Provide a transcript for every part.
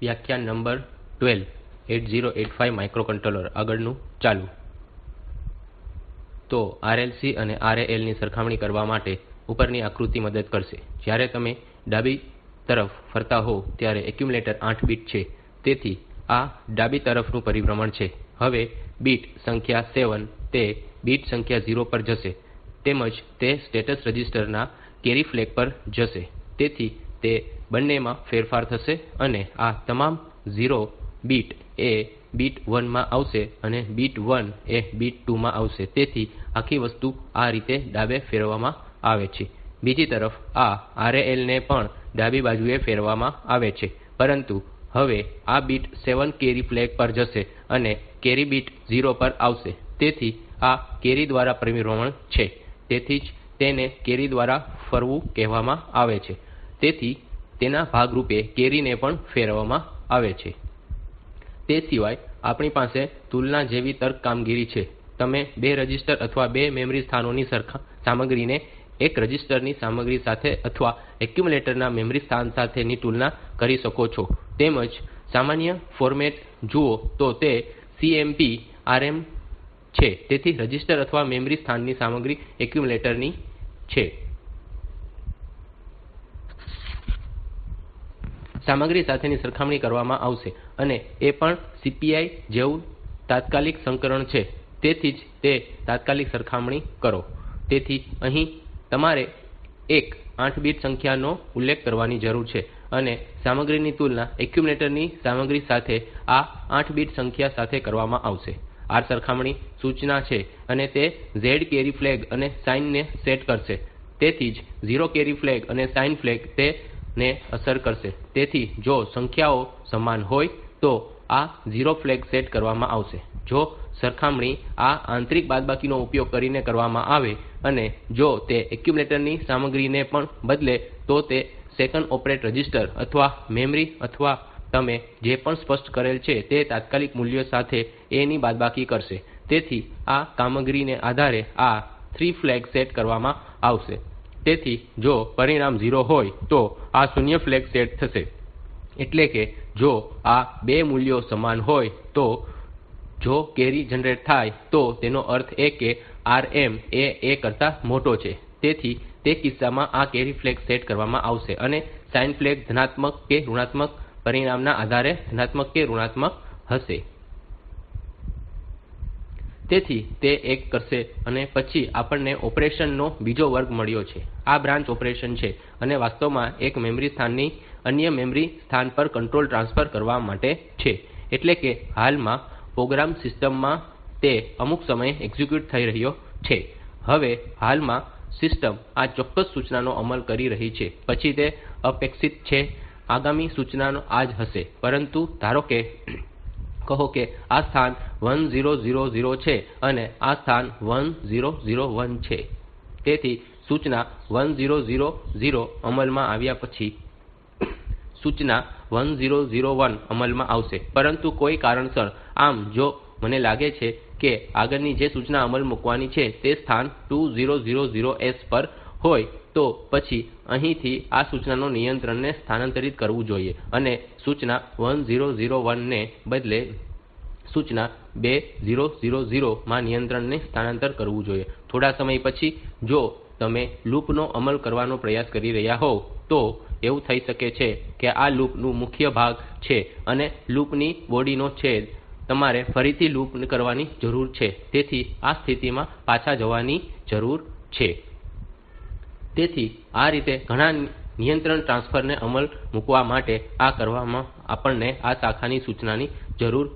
વ્યાખ્યાન number 12 8085 microcontroller આગળનું ચાલુ. તો RLC અને RAL ની સરખામણી કરવા માટે ઉપરની આકૃતિ મદદ કરશે. જ્યારે તમે ડાબી તરફ ફરતા હોવ ત્યારે એક્યુમ્યુલેટર 8 બીટ છે. તેથી આ ડાબી તરફનું પરિભ્રમણ છે. હવે બીટ સંખ્યા 7 તે બીટ સંખ્યા 0 પર જશે તેમજ તે સ્ટેટસ રજીસ્ટર ના કેરી ફ્લેગ પર જશે. તેથી તે બંનેમાં ફેરફાર થશે અને આ તમામ 0 બીટ એ બીટ 1 માં આવશે અને બીટ 1 એ બીટ 2 માં આવશે. તેથી આખી વસ્તુ આ રીતે ડાબે ફેરવવામાં આવે છે. બીજી તરફ આ RAL ને પણ ડાબી બાજુએ ફેરવવામાં આવે છે, પરંતુ હવે આ બીટ 7 કેરી ફ્લેગ પર જશે અને કેરી બીટ 0 પર આવશે. તેથી આ કેરી દ્વારા પરિભ્રમણ છે. તેથી જ તેને કેરી દ્વારા ફરવું કહેવામાં આવે છે. તેથી તેના ભાગરૂપે કેરીને પણ ફેરવવામાં આવે છે. તે સિવાય આપણી પાસે તુલના જેવી તર્ક કામગીરી છે. તમે 2 રજિસ્ટર અથવા 2 મેમરી સ્થાનોની સામગ્રીને એક રજિસ્ટરની સામગ્રી સાથે અથવા એક્યુમ્યુલેટરના મેમરી સ્થાન સાથેની તુલના કરી શકો છો. તેમજ સામાન્ય ફોર્મેટ જુઓ તો તે CMP RM છે. તેથી રજિસ્ટર અથવા મેમરી સ્થાનની સામગ્રી એક્યુમ્યુલેટરની છે. સામગ્રી સાથેની સરખામણી કરવામાં આવશે અને એ પણ CPI જેવું તાત્કાલિક સંસ્કરણ છે. તેથી જ તે તાત્કાલિક સરખામણી કરો. તેથી અહીં તમારે એક 8 બીટ સંખ્યાનો ઉલ્લેખ કરવાની જરૂર છે અને સામગ્રીની તુલના એક્યુમ્યુલેટરની સામગ્રી સાથે આ 8 બીટ સંખ્યા સાથે કરવામાં આવશે. આ સરખામણી સૂચના છે અને તે Z કેરી ફ્લેગ અને સાઇન ને સેટ કરશે. તેથી જ 0 કેરી ફ્લેગ અને સાઇન ફ્લેગ તેને અસર કરશે. તેથી જો સંખ્યાઓ સમાન હોય તો આ 0 ફ્લેગ સેટ કરવામાં આવશે. જો સરખામણી આ આંતરિક બાદબાકીનો ઉપયોગ કરીને કરવામાં આવે અને જો તે એક્યુમ્યુલેટરની સામગ્રીને પણ બદલે તો તે સેકન્ડ ઓપરેન્ડ રજિસ્ટર અથવા મેમરી અથવા તમે જે પણ સ્પષ્ટ કરેલ છે તે તાત્કાલિક મૂલ્ય સાથે A ની બાદબાકી કરશે. તેથી આ કામગીરીના આધારે આ 3 ફ્લેગ સેટ કરવામાં આવશે. તેથી જો પરિણામ 0 હોય તો આ શૂન્ય ફ્લેગ સેટ થશે. એટલે કે જો આ 2 મૂલ્યો સમાન હોય તો જો કેરી જનરેટ થાય તો તેનો અર્થ એ કે RM એ A કરતા મોટો છે. તેથી તે કિસ્સામાં આ કેરી ફ્લેગ સેટ કરવામાં આવશે અને સાઇન ફ્લેગ ધનાત્મક કે ઋણાત્મક પરિણામના આધારે ધનાત્મક કે ઋણાત્મક હશે. તેથી તે એક કરશે અને પછી આપણને ઓપરેશન નો બીજો વર્ગ મળ્યો છે. આ બ્રાન્ચ ઓપરેશન છે અને વાસ્તવમાં એક મેમરી સ્થાનથી અન્ય મેમરી સ્થાન પર કંટ્રોલ ટ્રાન્સફર કરવા માટે છે. એટલે કે હાલમાં પ્રોગ્રામ સિસ્ટમ માં તે અમુક સમયે એક્ઝિક્યુટ થઈ રહ્યો છે. હવે હાલમાં સિસ્ટમ આ ચોક્કસ સૂચનાનો અમલ કરી રહી છે. પછી તે અપેક્ષિત છે આગામી સૂચના આ જ હશે. પરંતુ ધારો કે કહો કે આ સ્થાન 1000 છે અને આ સ્થાન 1001 છે. તેથી સૂચના 1000 અમલમાં આવ્યા પછી સૂચના 1001 અમલમાં આવશે. પરંતુ કોઈ કારણસર આમ જો મને લાગે છે કે આગળની જે સૂચના અમલમાં મૂકવાની છે તે સ્થાન 2000 S પર હોય તો પછી અહીંથી આ સૂચનાના નિયંત્રણને સ્થાનાંતરિત કરવું જોઈએ અને સૂચના 1001 ને બદલે સૂચના 2000 માં નિયંત્રણને સ્થાનાંતરિત કરવું જોઈએ. થોડા સમય પછી જો તમે લૂપ નો અમલ કરવાનો પ્રયાસ કરી રહ્યા હોવ તો એવું થઈ શકે છે કે આ લૂપ નો મુખ્ય ભાગ છે અને લૂપ ની બોડીનો છેદ તમારે ફરીથી લૂપ કરવાની જરૂર છે. તેથી આ સ્થિતિમાં પાછા જવાની જરૂર છે. તેથી આ રીતે ઘણા નિયંત્રણ ટ્રાન્સફર ને અમલ મૂકવા માટે આ કરવામાં આપણને આ શાખા સૂચનાની જરૂર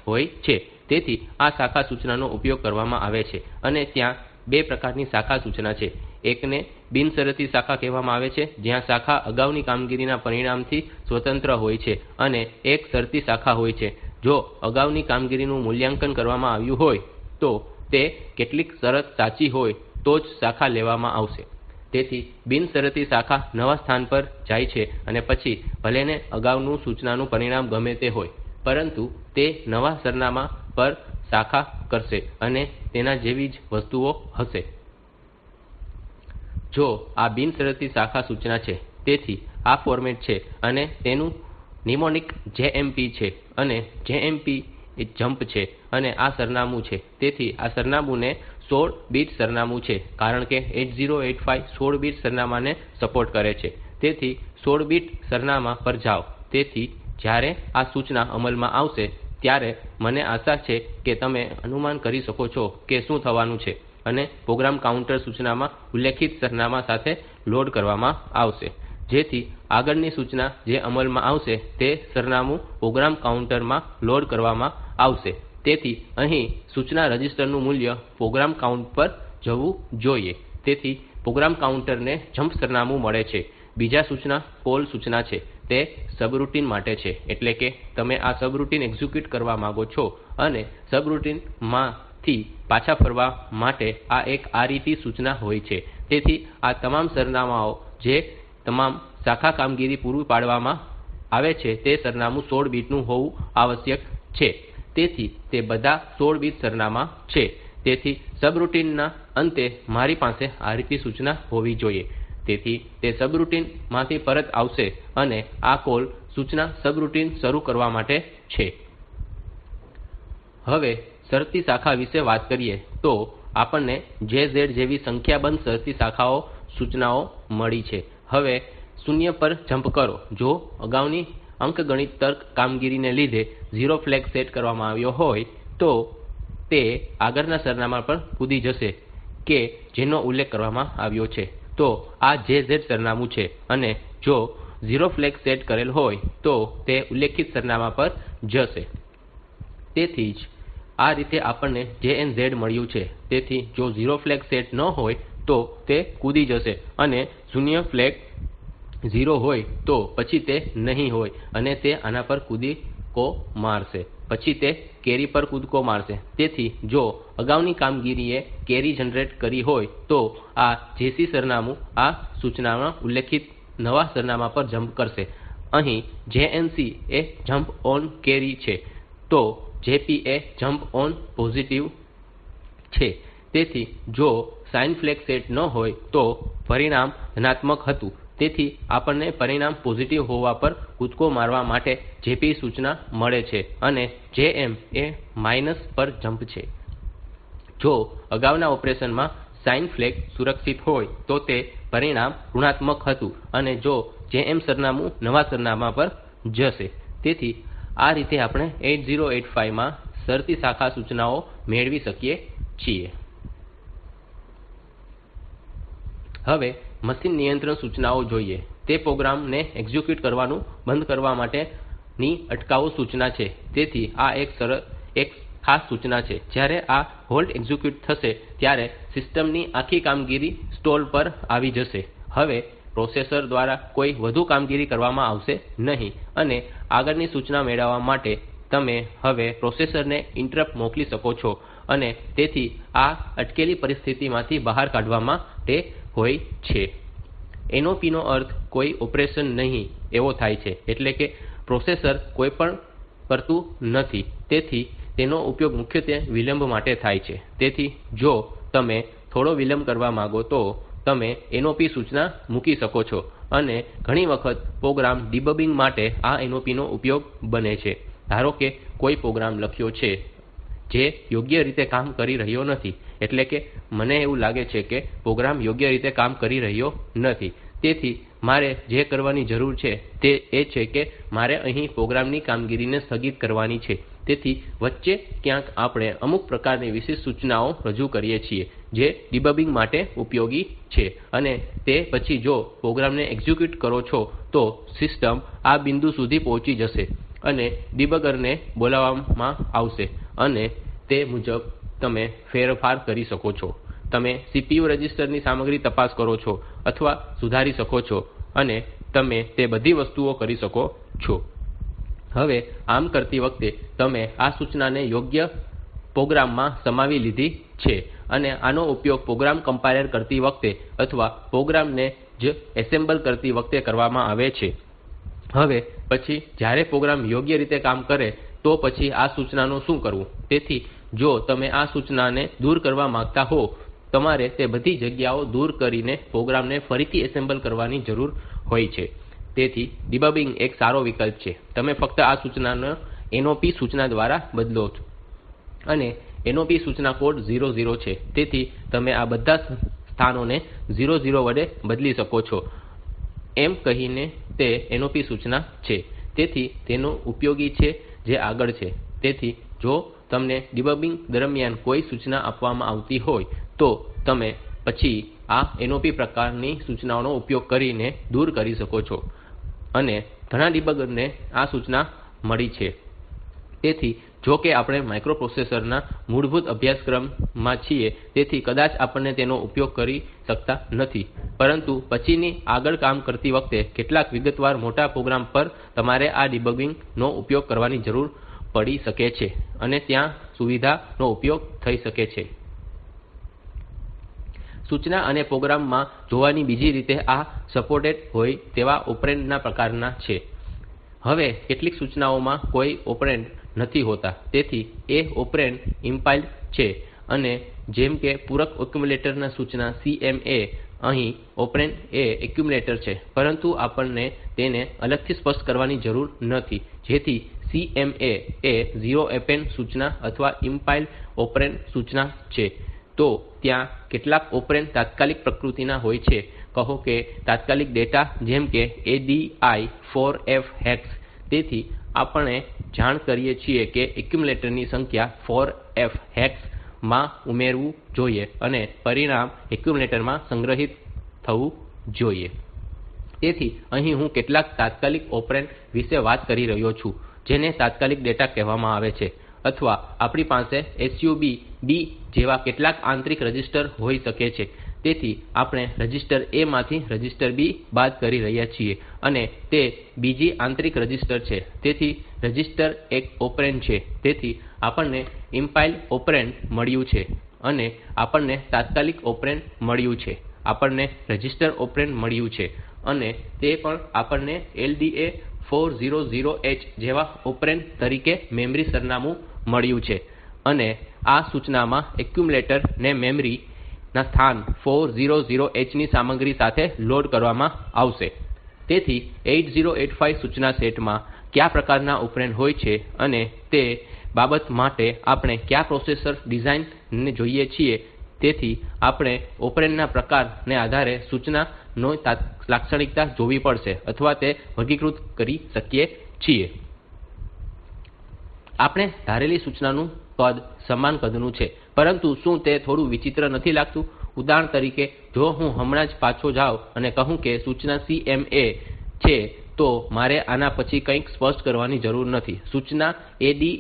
હોય છે. તેથી આ શાખા સૂચનાનો ઉપયોગ કરવામાં આવે છે અને ત્યાં 2 પ્રકારની શાખા સૂચના છે. એકને બિનશરતી શાખા કહેવામાં આવે છે જ્યાં શાખા અગાઉની કામગીરીના પરિણામથી સ્વતંત્ર હોય છે અને એક શરતી શાખા હોય છે. જો અગાઉની કામગીરીનું મૂલ્યાંકન કરવામાં આવ્યું હોય તો તે કેટલીક શરત સાચી હોય તો જ શાખા લેવામાં આવશે. તેથી બિનશરતી શાખા નવા સ્થાન પર જાય છે અને પછી ભલેને અગાઉની સૂચનાનું પરિણામ ગમે તે હોય પરંતુ તે નવા સરનામા પર શાખા કરશે અને તેના જેવી જ વસ્તુઓ હશે. જો આ બિનશરતી શાખા સૂચના છે તેથી આ ફોર્મેટ છે અને તેનું નિમોનિક JMP છે અને JMP એ જમ્પ છે અને આ સરનામું છે. તેથી આ સરનામું 16 બીટ સરનામું છે કારણ કે 8085 16 બીટ સરનામાને સપોર્ટ કરે છે. તેથી 16 બીટ સરનામા પર જાઓ. તેથી જ્યારે આ સૂચના અમલમાં આવશે ત્યારે મને આશા છે કે તમે અનુમાન કરી શકો છો કે શું થવાનું છે અને પ્રોગ્રામ કાઉન્ટર સૂચનામાં ઉલ્લેખિત સરનામા સાથે લોડ કરવામાં આવશે. જેથી આગળની સૂચના જે અમલમાં આવશે તે સરનામું પ્રોગ્રામ કાઉન્ટરમાં લોડ કરવામાં આવશે. તેથી અહીં સૂચના રજિસ્ટરનું મૂલ્ય પ્રોગ્રામ કાઉન્ટ પર જવું જોઈએ. તેથી પ્રોગ્રામ કાઉન્ટરને જમ્પ સરનામું મળે છે. બીજા સૂચના કોલ સૂચના છે. તે સબરૂટીન માટે છે એટલે કે તમે આ સબરૂટીન એક્ઝિક્યુટ કરવા માંગો છો અને સબરૂટીન માંથી પાછા ફરવા માટે આ એક RET સૂચના હોય છે. તેથી આ તમામ સરનામાઓ જે તમામ શાખા કામગીરી પૂરી પાડવામાં આવે છે તે સરનામું 16 બીટનું હોવું આવશ્યક છે. તેથી તે બધા 16 બીટ સરનામા છે. તેથી સબરૂટીનના અંતે મારી પાસે RET સૂચના હોવી જોઈએ. તેથી તે સબરૂટીન માંથી પરત આવશે અને આ કોલ સૂચના સબરૂટીન શરૂ કરવા માટે છે. હવે શરતી શાખા વિશે વાત કરીએ તો આપણને JZ જેવી સંખ્યાબંધ શરતી શાખા સૂચનાઓ મળી છે. હવે 0 પર જમ્પ કરો. જો અગાઉની અંકગણિત તર્ક કામગીરીને લીધે 0 ફ્લેગ સેટ કરવામાં આવ્યો હોય તો તે આગળના સરનામા પર કૂદી જશે કે જેનો ઉલ્લેખ કરવામાં આવ્યો છે. તો આ JZ સરનામું છે અને જો 0 ફ્લેગ સેટ કરેલ હોય તો તે ઉલ્લેખિત સરનામા પર જશે. તેથી જ આ રીતે આપણને JNZ મળ્યું છે. તેથી જો 0 ફ્લેગ સેટ ન હોય તો તે કૂદી જશે અને 0 ફ્લેગ 0 હોય તો પછી તે નહીં હોય અને તે આના પર કૂદકો મારશે. પછી તે કેરી પર કૂદકો મારશે. તેથી જો અગાઉની કામગીરીએ કેરી જનરેટ કરી હોય તો આ JC સરનામું આ સૂચનામાં ઉલ્લેખિત નવા સરનામા પર જમ્પ કરશે. અહીં JNC એ જમ્પ ઓન કેરી છે તો JP A jump on positive છે. તેથી જો સાઇન ફ્લેગ સેટ ન હોય તો પરિણામ ધનાત્મક હતું. તેથી આપણને પરિણામ પોઝિટિવ હોવા પર કૂદકો મારવા માટે JP સૂચના મળે છે અને JM એ માઈનસ પર જમ્પ છે. જો અગાઉના ઓપરેશનમાં સાઇન ફ્લેગ સુરક્ષિત હોય તો તે પરિણામ ઋણાત્મક હતું અને જો JM સરનામું નવા સરનામા પર જશે. તેથી આ રીતે આપણે 8085 માં શરતી શાખા સૂચનાઓ મેળવી શકીએ છીએ. હવે મશીન નિયંત્રણ સૂચનાઓ જોઈએ. તે પ્રોગ્રામ ને એક્ઝિક્યુટ કરવાનું બંધ કરવા માટેની અટકાવો સૂચના છે. તેથી આ એક ખાસ સૂચના છે. જ્યારે આ હોલ્ટ એક્ઝિક્યુટ થશે ત્યારે સિસ્ટમ ની આખી કામગીરી સ્ટોલ પર આવી જશે. હવે પ્રોસેસર દ્વારા કોઈ વધુ કામગીરી કરવામાં આવશે નહીં અને આગળની સૂચના મેળવવા માટે તમે હવે પ્રોસેસરને ઇન્ટરપ્ટ મોકલી શકો છો અને તેથી આ અટકેલી પરિસ્થિતિમાંથી બહાર કાઢવા માટે હોય છે. NOP નો અર્થ કોઈ ઓપરેશન નહીં એવો થાય છે એટલે કે પ્રોસેસર કોઈ પણ કરતું નથી. તેથી તેનો ઉપયોગ મુખ્યત્વે વિલંબ માટે થાય છે. તેથી જો તમે થોડો વિલંબ કરવા માંગો તો તમે NOP સૂચના મૂકી શકો છો અને ઘણી વખત પ્રોગ્રામ ડીબગિંગ માટે આ NOP નો ઉપયોગ બને છે. ધારો કે કોઈ પ્રોગ્રામ લખ્યો છે જે યોગ્ય રીતે કામ કરી રહ્યો નથી એટલે કે મને એવું લાગે છે કે પ્રોગ્રામ યોગ્ય રીતે કામ કરી રહ્યો નથી. તેથી મારે જે કરવાની જરૂર છે તે એ છે કે મારે અહીં પ્રોગ્રામની કામગીરીને સ્થગિત કરવાની છે. તેથી વચ્ચે ક્યાંક આપણે અમુક પ્રકારની વિશિષ્ટ સૂચનાઓ રજૂ કરીએ છીએ જે ડીબગિંગ માટે ઉપયોગી છે અને તે પછી જો પ્રોગ્રામને એક્ઝિક્યુટ કરો છો તો સિસ્ટમ આ બિંદુ સુધી પહોંચી જશે અને ડીબગરને બોલાવવામાં આવશે અને તે મુજબ તમે ફેરફાર કરી શકો છો. તમે CPU રજિસ્ટરની સામગ્રી તપાસ કરો છો અથવા સુધારી શકો છો અને તમે તે બધી વસ્તુઓ કરી શકો છો. હવે આમ કરતી વખતે તમે આ સૂચનાને યોગ્ય પ્રોગ્રામમાં સમાવી લીધી છે અને આનો ઉપયોગ પ્રોગ્રામ કમ્પાઇલર કરતી વખતે અથવા પ્રોગ્રામને જ એસેમ્બલ કરતી વખતે કરવામાં આવે છે. હવે પછી જ્યારે પ્રોગ્રામ યોગ્ય રીતે કામ કરે તો પછી આ સૂચનાનું શું કરવું? તેથી જો તમે આ સૂચનાને દૂર કરવા માંગતા હો તમારે તે બધી જગ્યાઓ દૂર કરીને પ્રોગ્રામને ફરીથી એસેમ્બલ કરવાની જરૂર હોય છે. તેથી ડિબગિંગ એક સારો વિકલ્પ છે. તમે ફક્ત આ સૂચનાને NOP સૂચના દ્વારા બદલો અને NOP સૂચના કોડ 00 છે તેથી તમે આ બધા સ્થાનોને 00 વડે બદલી શકો છો એમ કહીને તે NOP સૂચના છે. તેથી તેનો ઉપયોગી છે જે આગળ છે. તેથી જો તમને ડિબગિંગ દરમિયાન કોઈ સૂચના આપવામાં આવી હોય તો તમે પછી આ NOP પ્રકારની સૂચનાનો ઉપયોગ કરીને દૂર કરી શકો છો અને ઘણા ડિબગરને આ સૂચના મળી છે. તેથી જો કે આપણે માઇક્રોપ્રોસેસર ના મૂળભૂત અભ્યાસક્રમમાં છીએ તેથી કદાચ આપણે તેનો ઉપયોગ કરી શકતા નથી પરંતુ પછીથી આગળ કામ કરતી વખતે કેટલાક વિગતવાર મોટા પ્રોગ્રામ પર તમારે આ ડિબગિંગ નો ઉપયોગ કરવાની જરૂર પડી શકે છે અને ત્યાં સુવિધાનો ઉપયોગ થઈ શકે છે. સૂચના અને પ્રોગ્રામ માં જોવાની બીજી રીત આ સપોર્ટેડ હોય તેવા ઓપરેન્ડ ના પ્રકારની છે. હવે કેટલીક સૂચનાઓમાં કોઈ ઓપરેન્ડ નથી હોતા તેથી એ ઓપરેન્ડ ઇમ્પ્લાઇડ છે અને જેમ કે પૂરક એક્યુમ્યુલેટર સૂચના CMA અહીં ઓપરેન્ડ એ એક્યુમ્યુલેટર છે પરંતુ આપણે તેને અલગથી સ્પષ્ટ કરવાની જરૂર નથી જેથી CMA એ 0FN સૂચના અથવા ઇમ્પ્લાઇડ ઓપરેન્ડ સૂચના છે. તો ત્યાં કેટલાક ઓપરેન્ડ તાત્કાલિક પ્રકૃતિના હોય છે કહો કે તાત્કાલિક ડેટા જેમ કે ADI 4F હેક્સ. તેથી આપણે જાણ કરીએ છીએ કે એક્યુમ્યુલેટર ની સંખ્યા 4F હેક્સ માં ઉમેરવું જોઈએ અને પરિણામ એક્યુમ્યુલેટર માં સંગ્રહિત થવું જોઈએ. તેથી અહીં હું કેટલાક તાત્કાલિક ઓપરેન્ડ વિશે વાત કરી રહ્યો છું જેને તાત્કાલિક ડેટા કહેવામાં આવે છે અથવા આપણી પાસે SUB B જેવા કેટલાક આંતરિક રજીસ્ટર હોઈ શકે છે. તેથી આપણે રજીસ્ટર A માંથી રજીસ્ટર B બાદ કરી રહ્યા છીએ અને તે બીજી આંતરિક રજીસ્ટર છે. તેથી રજીસ્ટર એક ઓપરેન્ડ છે. તેથી આપણને ઇમ્પ્લાઇડ ઓપરેન્ડ મળ્યું છે અને આપણને તાત્કાલિક ઓપરેન્ડ મળ્યું છે. આપણને રજીસ્ટર ઓપરેન્ડ મળ્યું છે અને તે પણ આપણને LDA 400H જેવા ઓપરેન્ડ તરીકે મેમરી સરનામું મળ્યું છે અને આ સૂચનામાં એક્યુમ્યુલેટર ને મેમરી ના સ્થાન 400H ની સામગ્રી સાથે લોડ કરવામાં આવશે. તેથી 8085 સૂચના સેટમાં કયા પ્રકારના ઓપરેન્ડ હોય છે અને તે બાબત માટે આપણે કયા પ્રોસેસર ડિઝાઇન ને જોઈએ છીએ. તેથી આપણે ઓપરેન્ડ ના પ્રકારને આધારે સૂચનાની લાક્ષણિકતા જોવી પડશે અથવા તે વર્ગીકૃત કરી શકીએ છીએ. આપણે ધારેલી સૂચનાનું કદ સમાન કદનું છે પરંતુ શું તે થોડું વિચિત્ર નથી લાગતું? ઉદાહરણ તરીકે જો હું હમણાં જ પાછો જાઉં અને કહું કે સૂચના CMA છે તો મારે આના પછી કંઈ સ્પષ્ટ કરવાની જરૂર નથી. સૂચના ADI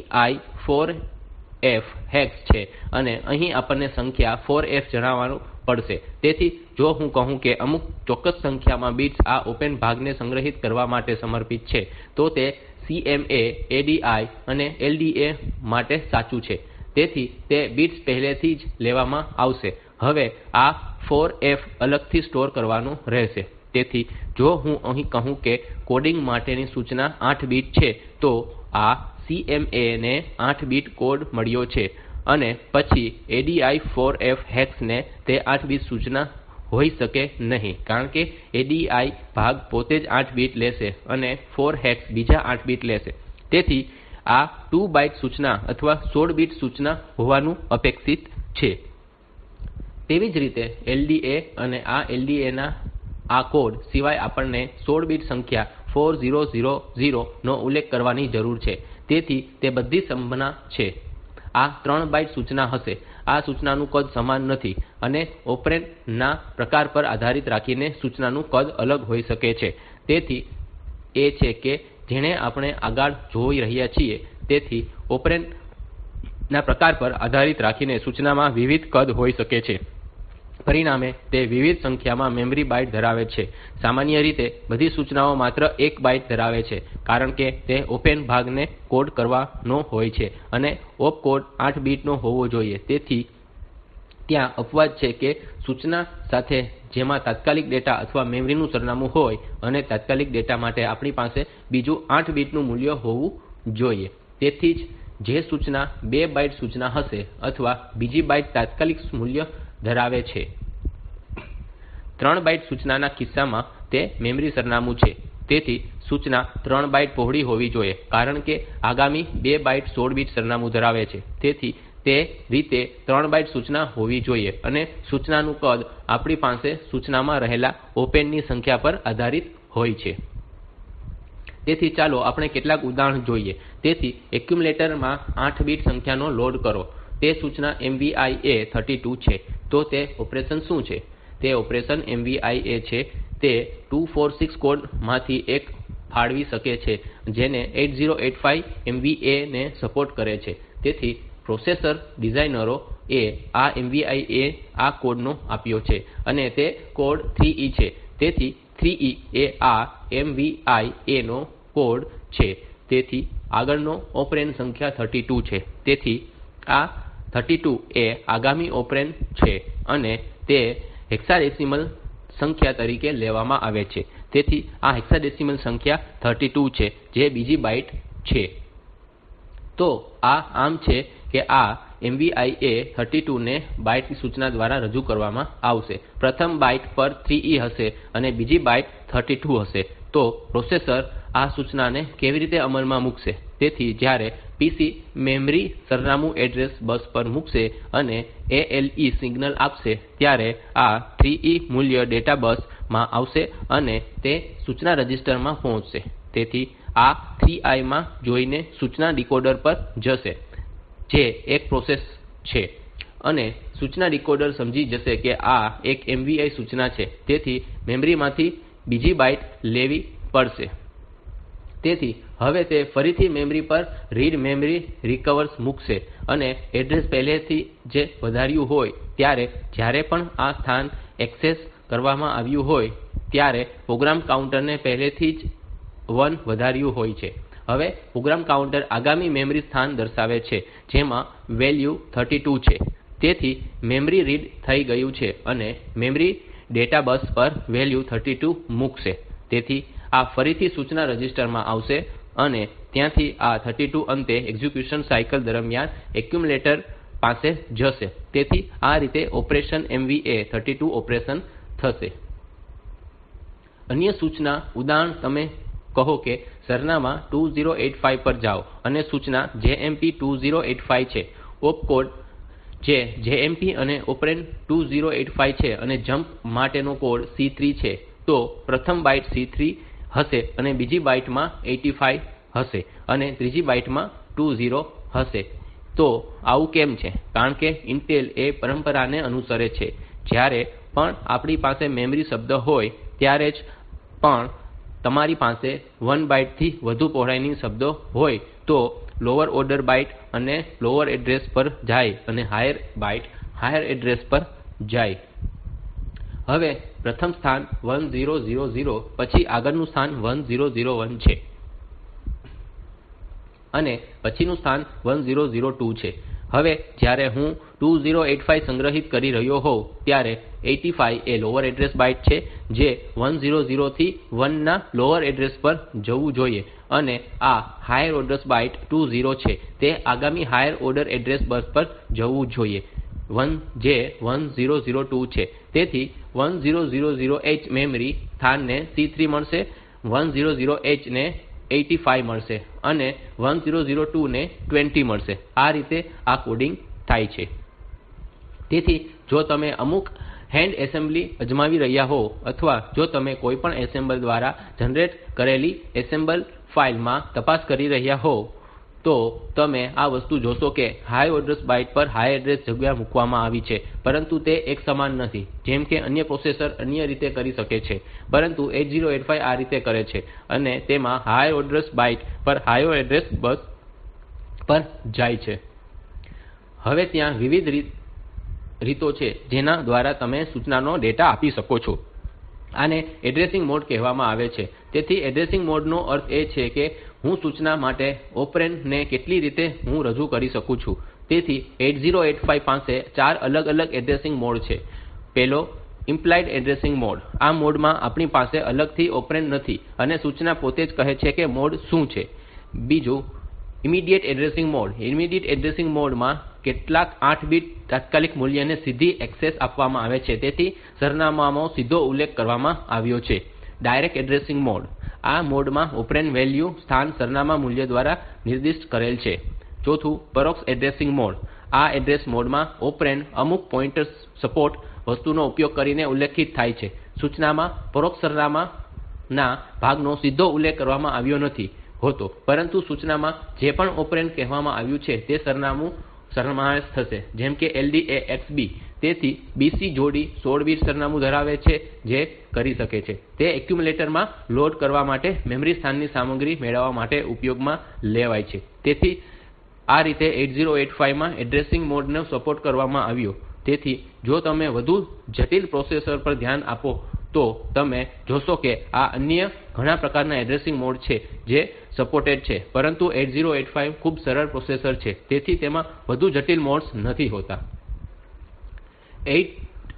4F હેક્સ છે અને અહીં આપણને સંખ્યા 4F જણાવવું પડશે. તેથી જો હું કહું કે અમુક ચોક્કસ સંખ્યામાં બિટ્સ આ ઓપરેન્ડ ભાગને સંગ્રહિત કરવા માટે સમર્પિત છે તો તે CMA, ADI અને LDA માટે સાચું છે. તેથી તે બિટ્સ પહેલેથી જ લેવામાં આવશે. હવે આ 4F અલગથી સ્ટોર કરવાનું રહેશે. તેથી જો હું અહીં કહું કે કોડિંગ માટેની સૂચના 8 બીટ છે તો આ CMA ને 8 બીટ કોડ મળ્યો છે અને પછી ADI 4F હેક્સ ને તે 8 બીટ સૂચના હોઈ શકે નહીં કારણ કે ADI ભાગ પોતે જ 8 બીટ લેશે અને 4 હેક્સ બીજા 8 બીટ લેશે. તેથી આ 2 બાઈટ સૂચના અથવા 16 બીટ સૂચના હોવાનું અપેક્ષિત છે. તેવી જ રીતે LDA અને આ LDA ના આ કોડ સિવાય આપણને 16 બીટ સંખ્યા 4000 નો ઉલ્લેખ કરવાની જરૂર છે. તેથી તે બધી સંભાવના છે આ 3 બાઈટ સૂચના હશે. આ સૂચનાનું કદ સમાન નથી અને ઓપરેન્ડ ના પ્રકાર પર આધાર રાખીને સૂચનાનું કદ અલગ હોઈ શકે છે. તેથી એ છે કે જેને આપણે આગળ જોઈ રહ્યા છીએ. તેથી ઓપરેન્ડ ના પ્રકાર પર આધાર રાખીને સૂચનામાં વિવિધ કદ હોઈ શકે છે. પરિણામે તે વિવિધ સંખ્યામાં મેમરી બાઈટ ધરાવે છે. સામાન્ય રીતે બધી સૂચનાઓ માત્ર 1 બાઈટ ધરાવે છે કારણ કે તે ઓપરેન્ડ ભાગને કોડ કરવાનો હોય છે અને ઓપ કોડ 8 બીટ નો હોવો જોઈએ. તેથી ત્યાં અપવાદ છે કે સૂચના સાથે જેમાં તાત્કાલિક ડેટા અથવા મેમરીનું સરનામું હોય અને તાત્કાલિક ડેટા માટે આપણી પાસે બીજું 8 બીટ મૂલ્ય હોવું જોઈએ. તેથી જે સૂચના 2 બાઈટ સૂચના હશે અથવા બીજી બાઈટ તાત્કાલિક મૂલ્ય ધરાવે છે. 3 બાઈટ સૂચનાના કિસ્સામાં તે મેમરી સરનામું છે. તેથી સૂચના 3 બાઈટ પહોળી હોવી જોઈએ કારણ કે આગામી 2 બાઈટ 16 બીટ સરનામું ધરાવે છે. તેથી તે રીતે 3 બાઈટ સૂચના હોવી જોઈએ અને સૂચનાનું કદ આપણી પાસે સૂચનામાં રહેલા ઓપરેન્ડ ની સંખ્યા પર આધારિત હોય છે. તેથી ચાલો આપણે કેટલાક ઉદાહરણ જોઈએ. તેથી એક્યુમ્યુલેટર માં 8 બીટ સંખ્યાને લોડ કરો. તે સૂચના MVI A32 છે. તો તે ઓપરેશન શું છે? તે ઓપરેશન MVI A છે. તે 246 કોડ માંથી એક ફાળવી શકે છે જેને 8085 MVA ને સપોર્ટ કરે છે. તેથી પ્રોસેસર ડિઝાઇનરોએ આ MVI આ કોડ આપ્યો છે અને તે કોડ 3E છે. તેથી 3E એ આ MVI A નો કોડ છે. તેથી આગળનો ઓપરેન્ડ સંખ્યા 32 છે. તેથી આ 32 એ આગામી ઓપરેન્ડ છે અને તે હેક્સાડેસિમલ સંખ્યા તરીકે લેવામાં આવે છે. તેથી આ હેક્સાડેસિમલ સંખ્યા 32 છે જે બીજી બાઈટ છે. તો આ આમ છે કે આ MVI A32 ને બાઈટ સૂચના દ્વારા રજૂ કરવામાં આવશે. પ્રથમ બાઈટ પર 3E હશે અને બીજી બાઈટ 32 હશે. તો પ્રોસેસર આ સૂચનાને કેવી રીતે અમલમાં મૂકશે? તેથી જ્યારે PC મેમરી સરનામું એડ્રેસ બસ પર મૂકશે અને ALE સિગ્નલ આપશે ત્યારે આ 3E મૂલ્ય ડેટા બસ માં આવશે અને તે સૂચના રજિસ્ટર માં પહોંચશે. તેથી આ 3I માં જોઈને સૂચના ડીકોડર પર જશે જે એક પ્રોસેસ છે અને સૂચના ડીકોડર સમજી જશે કે આ એક MVI સૂચના છે. તેથી મેમરીમાંથી બીજી બાઈટ લેવી પડશે. તેથી હવે તે ફરીથી મેમરી પર રીડ મેમરી રિકવર્સ મૂકશે અને એડ્રેસ પહેલેથી જ વધાર્યું હોય ત્યારે જ્યારે પણ આ સ્થાન એક્સેસ કરવામાં આવ્યું હોય ત્યારે પ્રોગ્રામ કાઉન્ટર ને પહેલેથી જ 1 વધાર્યું હોય છે. હવે પ્રોગ્રામ કાઉન્ટર આગામી મેમરી સ્થાન દર્શાવે છે જેમાં વેલ્યુ 32 છે. તેથી મેમરી રીડ થઈ ગયું છે અને મેમરી ડેટા બસ પર વેલ્યુ 32 મૂકશે. તેથી આ ફરીથી સૂચના રજિસ્ટર માં આવશે અને ત્યાંથી આ 32 અંતે એક્ઝિક્યુશન સાયકલ દરમિયાન એક્યુમ્યુલેટર પાસે જશે. તેથી આ રીતે ઓપરેશન MVI A32 ઓપરેશન થશે. અન્ય સૂચના ઉદાહરણ તમે કહો કે સરનામાં 2085 પર જાઓ અને સૂચના JMP 2085 છે. ઓપકોડ જે JMP અને ઓપરેન્ડ 2085 છે અને જમ્પ માટેનો કોડ C3 છે. તો પ્રથમ બાઈટ C3 હશે અને બીજી બાઈટ માં 85 હશે અને ત્રીજી બાઈટ માં 20 હશે. તો આવું કેમ છે? કારણ કે ઇન્ટેલ એ પરંપરાને અનુસરે છે. જ્યારે પણ આપણી પાસે મેમરી શબ્દ હોય ત્યારે જ પણ તમારી પાસે 1 બાઈટ થી વધુ પહોળાઈના શબ્દો હોય તો લોઅર ઓર્ડર બાઈટ અને લોઅર એડ્રેસ પર જાય અને હાયર બાઈટ હાયર એડ્રેસ પર જાય. હવે પ્રથમ સ્થાન 1000 પછી આગળનું સ્થાન 1001 છે અને પછીનું સ્થાન 1002 છે. હવે જ્યારે હું 2085 સંગ્રહિત કરી રહ્યો હોઉં ત્યારે 85 એ લોઅર એડ્રેસ બાઈટ છે જે 100 થી 1 ના લોઅર એડ્રેસ પર જવું જોઈએ અને આ હાયર ઓર્ડર બાઈટ 20 છે તે આગામી હાયર ઓર્ડર એડ્રેસ બસ પર જવું જોઈએ જે 1002 છે. તેથી 1000H મેમરી સ્થાનને C3 મળશે, 100H ને 85 મળશે અને 1002 ને 20 મળશે. આ રીતે આ કોડિંગ થાય છે. તેથી જો તમે અમુક હેન્ડ એસેમ્બલી અજમાવી રહ્યા હોવ અથવા જો તમે કોઈપણ એસેમ્બલર દ્વારા જનરેટ કરેલી એસેમ્બલ ફાઇલ માં તપાસ કરી રહ્યા હોવ તો તમે આ વસ્તુ જોશો કે હાયર ઓર્ડર બાઈટ પર હાયર એડ્રેસ જગ્યા મૂકવામાં આવી છે પરંતુ તે એક સમાન નથી જેમ કે અન્ય પ્રોસેસર અન્ય રીતે કરી શકે છે પરંતુ 8085 આ રીતે કરે છે અને તેમાં હાયર ઓર્ડર બાઈટ પર હાયર એડ્રેસ બસ પર જાય છે. હવે ત્યાં વિવિધ રીતો છે જેના દ્વારા તમે સૂચનાનો ડેટા આપી શકો છો. આને એડ્રેસિંગ મોડ કહેવામાં આવે છે. તેથી એડ્રેસિંગ મોડ નો અર્થ એ છે કે હું સૂચના માટે ઓપરેન્ડ ને કેટલી રીતે હું રજૂ કરી શકું છું. તેથી 8085 પાસે 4 અલગ અલગ એડ્રેસિંગ મોડ છે. પહેલો ઇમ્પ્લાઇડ એડ્રેસિંગ મોડ. આ મોડ માં આપણી પાસે અલગથી ઓપરેન્ડ નથી અને સૂચના પોતે જ કહે છે કે મોડ શું છે. બીજું immediate addressing mode. Immediate addressing mode માં કેટલાક 8 બીટ તાત્કાલિક મૂલ્યને સીધી એક્સેસ આપવામાં આવે છે. તેથી સરનામાંનો સીધો ઉલ્લેખ કરવામાં આવ્યો છે. ડાયરેક્ટ એડ્રેસિંગ મોડ આ મોડમાં ઓપરેન્ડ વેલ્યુ સ્થાન સરનામાં મૂલ્ય દ્વારા નિર્દિષ્ટ કરેલ છે. ચોથું, પરોક્ષ એડ્રેસિંગ મોડ આ એડ્રેસ મોડમાં ઓપરેન્ડ અમુક પોઈન્ટર સપોર્ટ વસ્તુનો ઉપયોગ કરીને ઉલ્લેખિત થાય છે. સૂચનામાં પરોક્ષ સરનામાંના ભાગનો સીધો ઉલ્લેખ કરવામાં આવ્યો નથી હોતો, પરંતુ સૂચનામાં જે પણ ઓપરેન્ડ કહેવામાં આવ્યું છે તે સરનામું સમાવેશ થશે, જેમ કે LDAX B. તેથી BC જોડી 16 બીટ સરનામું ધરાવે છે, જે કરી શકે છે તે એક્યુમ્યુલેટર માં લોડ કરવા માટે મેમરી સ્થાનની સામગ્રી મેળવવા માટે ઉપયોગમાં લેવાય છે. તેથી આ રીતે 8085 માં એડ્રેસિંગ મોડ નો સપોર્ટ કરવામાં આવ્યો. તેથી જો તમે વધુ જટિલ પ્રોસેસર પર ધ્યાન આપો તો તમે જોશો કે આ અન્ય ઘણા પ્રકારના એડ્રેસિંગ મોડ છે જે સપોર્ટેડ છે, પરંતુ 8085 ખૂબ સરળ પ્રોસેસર છે, તેથી તેમાં વધુ જટિલ મોડ્સ નથી હોતા. 8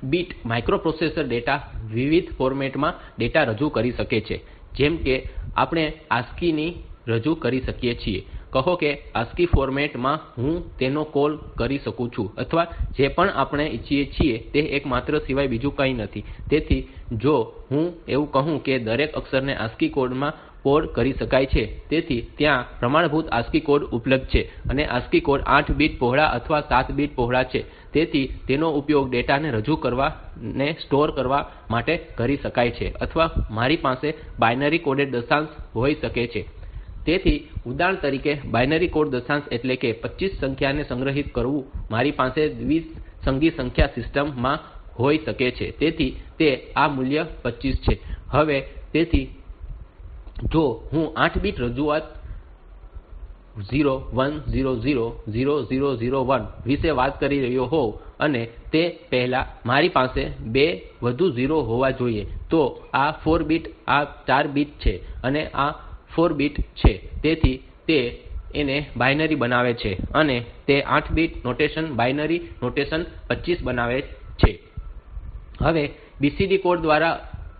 બીટ માઇક્રોપ્રોસેસર ડેટા વિવિધ ફોર્મેટ માં ડેટા રજૂ કરી શકે છે, જેમ કે આપણે ASCII ની રજૂ કરી શકીએ છીએ. કહો કે ASCII ફોર્મેટ માં હું તેનો કૉલ કરી શકું છું, અથવા જે પણ આપણે ઈચ્છીએ છીએ તે એકમાત્ર સિવાય બીજું કંઈ નથી. તેથી જો હું એવું કહું કે દરેક અક્ષરને ASCII કોડમાં કોડ કરી શકાય છે, તેથી ત્યાં પ્રમાણભૂત ASCII કોડ ઉપલબ્ધ છે, અને ASCII કોડ 8 બીટ પહોળા અથવા 7 બીટ પહોળા છે. તેથી તેનો ઉપયોગ ડેટાને રજૂ કરવા ને સ્ટોર કરવા માટે કરી શકાય છે, અથવા મારી પાસે બાઈનરી કોડેડ દશાંશ હોઈ શકે છે. તેથી ઉદાહરણ તરીકે બાઈનરી કોડ દશાંશ એટલે કે 25 સંખ્યાને સંગ્રહિત કરવું મારી પાસે દ્વિસંગી સંખ્યા સિસ્ટમ માં હોઈ શકે છે. તેથી તે આ મૂલ્ય 25 છે. હવે તેથી જો હું 8 બીટ રજૂઆત 01000001 વિશે વાત કરી રહ્યો હોવ અને તે પહેલાં મારી પાસે 2 વધુ 0 હોવા જોઈએ, તો આ 4 બીટ આ 4 બીટ છે અને આ 4 બીટ છે. તેથી તે એને બાઈનરી બનાવે છે, અને તે 8 બીટ નોટેશન બાઈનરી નોટેશન 25 બનાવે છે. હવે BCD કોડ દ્વારા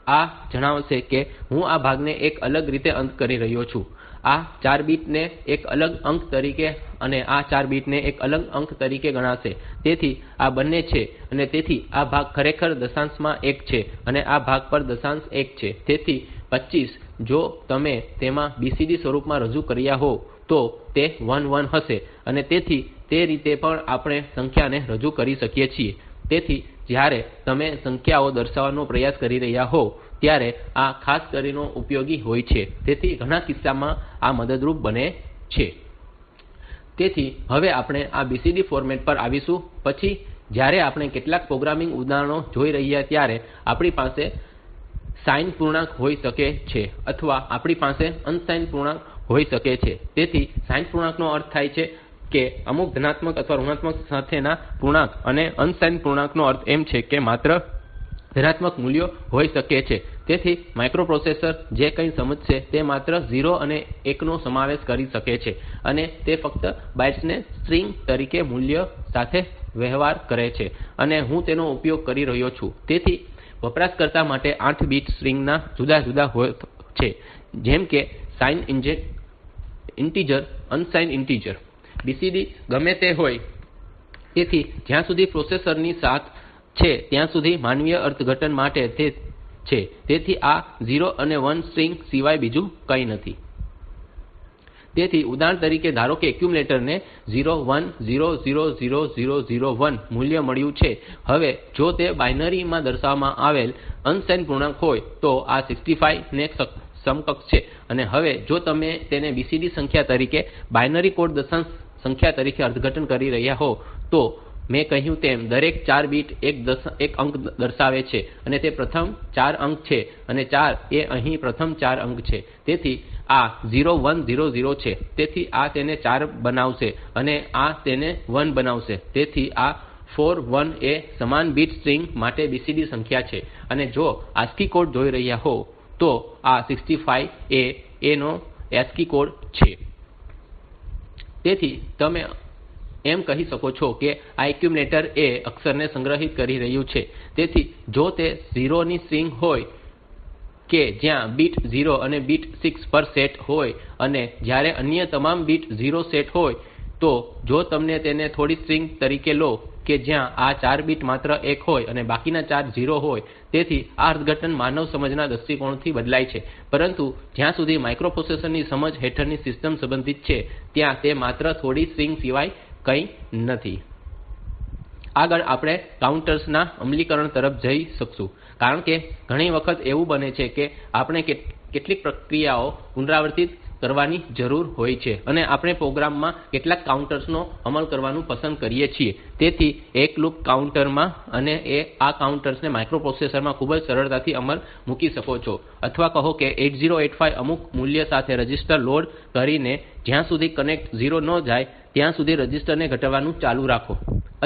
આ જણાવશે કે હું આ ભાગને એક અલગ રીતે અંક કરી રહ્યો છું. આ 4 બીટ ને એક અલગ અંક તરીકે અને આ 4 બીટ ને એક અલગ અંક તરીકે ગણાશે. તેથી આ બંને છે, અને તેથી આ ભાગ ખરેખર દશાંશમાં 1 છે, અને આ ભાગ પર દશાંશ 1 છે. તેથી 25 જો તમે તેમાં BCD સ્વરૂપમાં રજૂ કર્યા હોવ તો તે 11 હશે, અને તેથી તે રીતે પણ આપણે સંખ્યાને રજૂ કરી શકીએ છીએ. તેથી જ્યારે તમે સંખ્યાઓ દર્શાવવાનો પ્રયાસ કરી રહ્યા હોવ ત્યારે આ ખાસ કરીને ઉપયોગી હોય છે. તેથી ઘણા કિસ્સામાં આ મદદરૂપ બને છે. તેથી હવે આપણે આ BCD ફોર્મેટ પર આવીશું. પછી જ્યારે આપણે કેટલાક પ્રોગ્રામિંગ ઉદાહરણો જોઈ રહ્યા ત્યારે આપણી પાસે સાઇન પૂર્ણાંક હોઈ શકે છે, અથવા આપણી પાસે અનસાઇન પૂર્ણાંક હોઈ શકે છે. તેથી સાઇન પૂર્ણાંકનો અર્થ થાય છે કે અમુક ધનાત્મક અથવા ઋણાત્મક સાથેના પૂર્ણાંક, અને અનસાઇન પૂર્ણાંકનો અર્થ એમ છે કે માત્ર ધનાત્મક મૂલ્યો હોઈ શકે છે. તેથી માઇક્રોપ્રોસેસર જે કંઈ સમજશે તે માત્ર 0 અને 1 નો સમાવેશ કરી શકે છે, અને તે ફક્ત બાઇટ્સને સ્ટ્રિંગ તરીકે મૂલ્ય સાથે વ્યવહાર કરે છે, અને હું તેનો ઉપયોગ કરી રહ્યો છું. તેથી વપરાશકર્તા માટે 8 બીટ સ્ટ્રિંગ ના જુદા જુદા છે, જેમ કે sign integer, unsign integer. BCD ગમે તે હોય, તેથી જ્યાં સુધી પ્રોસેસરની સાથ છે ત્યાં સુધી માનવીય અર્થઘટન માટે તે છે. તેથી આ 0 અને 1 સ્ટ્રિંગ સિવાય બીજું કંઈ નથી. તેથી ઉદાહરણ તરીકે ધારો કે એક્યુમ્યુલેટરને 01000001 મૂલ્ય મળ્યું છે. હવે જો તે બાઈનરી માં દર્શાવવામાં આવેલ અનસાઇન પૂર્ણાંક હોય તો આ 65 ને સમકક્ષ છે. અને હવે જો તમે તેને BCD સંખ્યા તરીકે બાઈનરી કોડ દશાંશ સંખ્યા તરીકે અર્થઘટન કરી રહ્યા હોવ તો મેં કહ્યું તેમ દરેક 4 બીટ એક અંક દર્શાવે છે, અને તે પ્રથમ 4 અંક છે, અને 4 એ અહીં પ્રથમ 4 અંક છે. તેથી આ 0100 છે. તેથી આ તેને 4 બનાવશે, અને આ તેને 1 બનાવશે. તેથી આ 41 એ સમાન બીટ સ્ટ્રિંગ માટે BCD સંખ્યા છે. અને જો ASCII કોડ જોઈ રહ્યા હોવ તો આ 65 એ નો ASCII કોડ છે. તેથી તમે એમ કહી શકો છો કે આ એક્યુમ્યુલેટર એ અક્ષરને સંગ્રહિત કરી રહ્યું છે. તેથી જો તે 0 ની સ્ટ્રિંગ હોય કે જ્યાં બીટ 0 અને બીટ 6 પર સેટ હોય, અને જ્યારે અન્ય તમામ બીટ 0 સેટ હોય, તો જો તમે તેને થોડી સ્ટ્રિંગ તરીકે લો કે જ્યાં આ 4 બીટ માત્ર 1 હોય અને બાકીના 4 0 હોય. તેથી આ અર્થઘટન માનવ સમજના દૃષ્ટિકોણથી બદલાય છે, પરંતુ જ્યાં સુધી માઇક્રોપ્રોસેસર ની સમજ હેઠળની સિસ્ટમ સંબંધિત છે ત્યાં તે માત્ર થોડી સ્ટ્રિંગ સિવાય કંઈ નથી. આગળ આપણે કાઉન્ટર્સ ના અમલીકરણ તરફ જઈ શકીશું, કારણ કે ઘણી વખત એવું બને છે કે આપણે કેટલીક પ્રક્રિયાઓ પુનરાવર્તિત કરવાની જરૂર હોય છે અને આપણે પ્રોગ્રામમાં કેટલાક કાઉન્ટર્સનો અમલ કરવાનું પસંદ કરીએ છીએ. તેથી એક લૂપ કાઉન્ટરમાં અને આ કાઉન્ટર્સને માઇક્રોપ્રોસેસરમાં ખૂબ જ સરળતાથી અમલ મૂકી શકો છો. અથવા કહો કે 8085 અમુક મૂલ્ય સાથે રજિસ્ટર લોડ કરીને જ્યાં સુધી કનેક્ટ 0 ન જાય ત્યાં સુધી રજિસ્ટરને ઘટાડવાનું ચાલુ રાખો,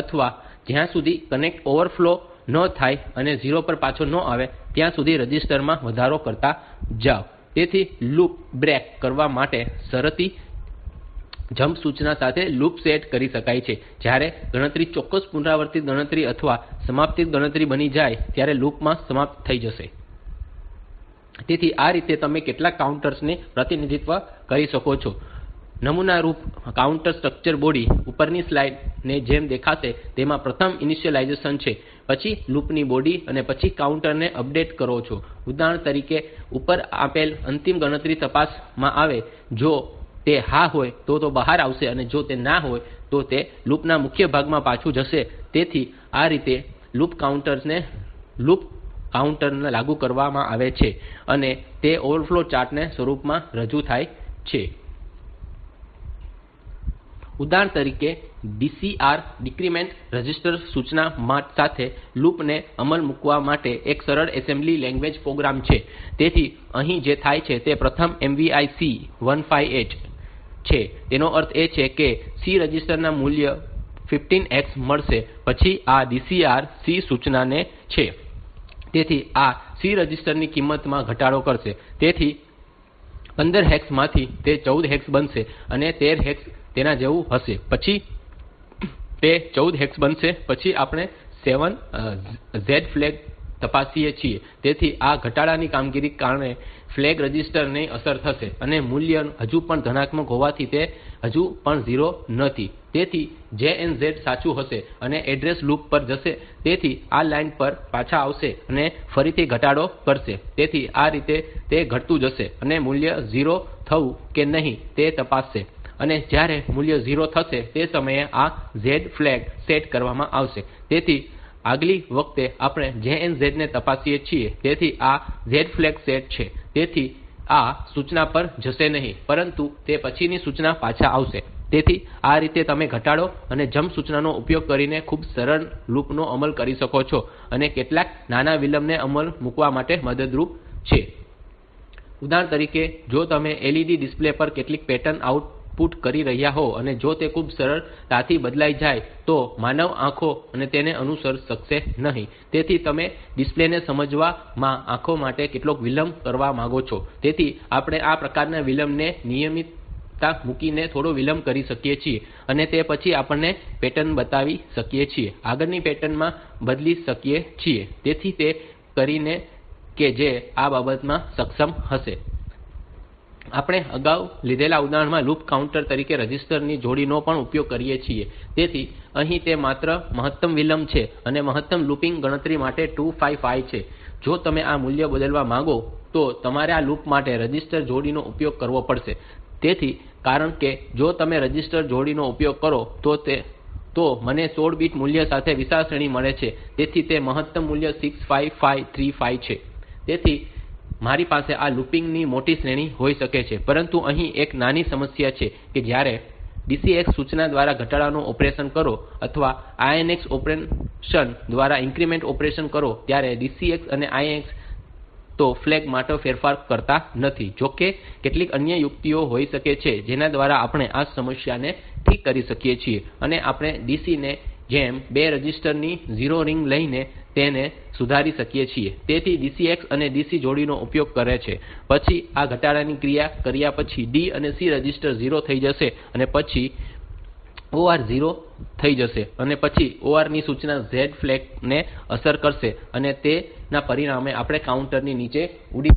અથવા જ્યાં સુધી કનેક્ટ ઓવરફ્લો ન થાય અને 0 પર પાછો ન આવે ત્યાં સુધી રજિસ્ટરમાં વધારો કરતા જાઓ. તેથી લૂપ બ્રેક કરવા માટે શરતી જમ્પ સૂચના સાથે લૂપ સેટ કરી શકાય છે. જ્યારે ગણતરી ચોક્કસ પુનરાવર્તિત ગણતરી અથવા સમાપ્તિ ગણતરી બની જાય ત્યારે લૂપ સમાપ્ત થઈ જશે. તેથી આ રીતે તમે કેટલાક કાઉન્ટર્સનું પ્રતિનિધિત્વ કરી શકો છો. નમૂનારૂપ કાઉન્ટર સ્ટ્રક્ચર બોડી ઉપરની સ્લાઇડ ને જેમ દેખાશે તેમાં પ્રથમ ઇનિશિયલાઇઝેશન છે, પછી લૂપની બોડી અને પછી કાઉન્ટરને અપડેટ કરો છો. ઉદાહરણ તરીકે ઉપર આપેલ અંતિમ ગણતરી તપાસવામાં આવે. જો તે હા હોય તો બહાર આવશે અને જો તે ના હોય તો તે લૂપના મુખ્ય ભાગમાં પાછું જશે. તેથી આ રીતે લૂપ કાઉન્ટરને લાગુ કરવામાં આવે છે અને તે ઓવરફ્લો ચાર્ટના સ્વરૂપમાં રજૂ થાય છે. ઉદાહરણ તરીકે DCR ડિક્રીમેન્ટ રજિસ્ટર સૂચના સાથે લૂપ ને અમલ મૂકવા માટે એક સરળ એસેમ્બલી લેંગ્વેજ પ્રોગ્રામ છે. તેથી અહીં જે થાય છે તે પ્રથમ MVI C15H છે. તેનો અર્થ એ છે કે C રજિસ્ટરના મૂલ્ય 15X મળશે. પછી આ DCR C સૂચના છે. તેથી આ C રજિસ્ટરની કિંમતમાં ઘટાડો કરશે. તેથી 15 હેક્સ માંથી તે 14 હેક્સ બનશે અને 13 હેક્સ તેના જેવું હશે. પછી તે 14 હેક્સ બનશે. પછી આપણે 7 Z ફ્લેગ તપાસીએ છીએ. તેથી આ ઘટાડાની કામગીરીને કારણે ફ્લેગ રજિસ્ટર ને અસર થશે અને મૂલ્ય હજુ પણ ધનાત્મક હોવાથી તે હજુ પણ 0 નથી. તેથી JNZ સાચું હશે અને એડ્રેસ લૂપ પર જશે. તેથી આ લાઇન પર પાછા આવશે અને ફરીથી ઘટાડો કરશે. તેથી આ રીતે તે ઘટતું જશે અને મૂલ્ય 0 થયું કે નહીં તે તપાસશે. અને જ્યારે મૂલ્ય 0 થશે તે સમયે આ Z ફ્લેગ સેટ કરવામાં આવશે. તેથી આગલી વખતે આપણે JNZ ને તપાસીએ છીએ. તેથી આ Z ફ્લેગ સેટ છે. તેથી આ સૂચના પર જશે નહીં, પરંતુ તે પછીની સૂચના પાછા આવશે. તેથી આ રીતે તમે ઘટાડો અને જમ્પ સૂચનાનો ઉપયોગ કરીને ખૂબ સરળ લૂપનો અમલ કરી શકો છો અને કેટલાક નાના વિલંબને અમલ મૂકવા માટે મદદરૂપ છે. ઉદાહરણ તરીકે જો તમે LED ડિસ્પ્લે પર કેટલીક પેટર્ન આઉટપુટ કરી રહ્યા હોવ અને જો તે ખૂબ સરળતાથી બદલાઈ જાય તો માનવ આંખો તેને અનુસરી શકશે નહીં. તેથી તમે ડિસ્પ્લેને સમજવામાં આંખો માટે કેટલોક વિલંબ કરવા માંગો છો. તેથી આપણે આ પ્રકારના વિલંબને નિયમિતતા મૂકીને થોડો વિલંબ કરી શકીએ છીએ અને તે પછી આપણે પેટર્ન બતાવી શકીએ છીએ, આગળની પેટર્નમાં બદલી શકીએ છીએ. તેથી તે કરીને કે જે આ બાબતમાં સક્ષમ હશે. આપણે અગાઉ લીધેલા ઉદાહરણમાં લૂપ કાઉન્ટર તરીકે રજિસ્ટરની જોડીનો પણ ઉપયોગ કરીએ છીએ. તેથી અહીં તે માત્ર મહત્તમ વિલંબ છે અને મહત્તમ લૂપિંગ ગણતરી માટે 255 છે. જો તમે આ મૂલ્ય બદલવા માંગો તો તમારે આ લૂપ માટે રજિસ્ટર જોડીનો ઉપયોગ કરવો પડશે. તેથી કારણ કે જો તમે રજિસ્ટર જોડીનો ઉપયોગ કરો તો મને 16 બીટ મૂલ્ય સાથે વિશાળ શ્રેણી મળે છે. તેથી તે મહત્તમ મૂલ્ય 65535 છે. તેથી મારી પાસે આ લૂપિંગ ની મોટી શ્રેણી હોઈ શકે છે. પરંતુ અહીં એક નાની સમસ્યા છે કે જ્યારે DCX સૂચના દ્વારા ઘટાડાનું ઓપરેશન કરો અથવા INX ઓપરેશન દ્વારા ઇન્ક્રીમેન્ટ ઓપરેશન કરો ત્યારે DCX અને INX તો ફ્લેગ માટે ફેરફાર કરતા નથી. જો કે કેટલીક અન્ય યુક્તિઓ હોઈ શકે છે જેના દ્વારા આપણે આ સમસ્યાને ઠીક કરી શકીએ છીએ અને આપણે DC ની જેમ 2 રજિસ્ટરની 0 રિંગ લઈને તેને સુધારી શકીએ છીએ. તેથી DCX અને DC જોડીનો ઉપયોગ કરે છે. પછી આ ઘટાડાની ક્રિયા કર્યા પછી D અને C રજિસ્ટર 0 થઈ જશે અને પછી OR 0 થઈ જશે અને પછી OR ની સૂચના Z ફ્લેગ ને અસર કરશે અને તેના પરિણામે આપણે કાઉન્ટરની નીચે ઉડી